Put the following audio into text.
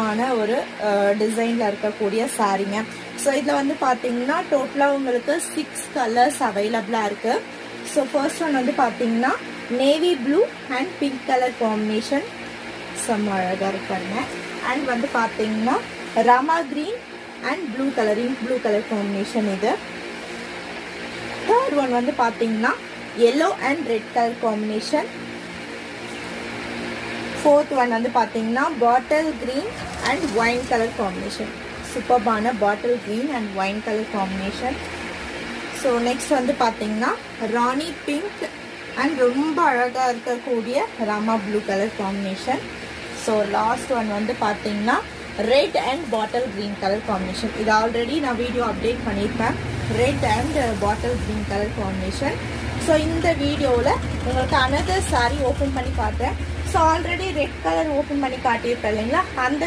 சூப்பரான ஒரு டிசைனில் இருக்கக்கூடிய சாரீங்க. ஸோ இதில் வந்து பார்த்தீங்கன்னா டோட்டலாக உங்களுக்கு 6 கலர்ஸ் அவைலபிளாக இருக்குது. ஸோ ஃபர்ஸ்ட் ஒன் வந்து பார்த்தீங்கன்னா navy blue and pink colour combination, செம்ம அழகாக இருக்காங்க. அண்ட் வந்து பார்த்தீங்கன்னா Rama green and blue colour combination இது. தேர்ட் ஒன் வந்து பார்த்தீங்கன்னா yellow and red colour combination. Fourth one வந்து பார்த்தீங்கன்னா bottle green and wine colour combination, சூப்பர்பான bottle green and wine colour combination. So next வந்து பார்த்தீங்கன்னா ராணி பிங்க் அண்ட் ரொம்ப அழகாக இருக்கக்கூடிய Rama blue colour combination. So last one வந்து பார்த்தீங்கன்னா red and bottle green colour combination. இது ஆல்ரெடி நான் வீடியோ அப்டேட் பண்ணியிருப்பேன், red and bottle green colour combination. So இந்த வீடியோவில் உங்களுக்கு அனதர் சாரீ ஓப்பன் பண்ணி காட்டுறேன். So already red colour open பண்ணி காட்டியிருப்பேன் இல்லைங்களா, அந்த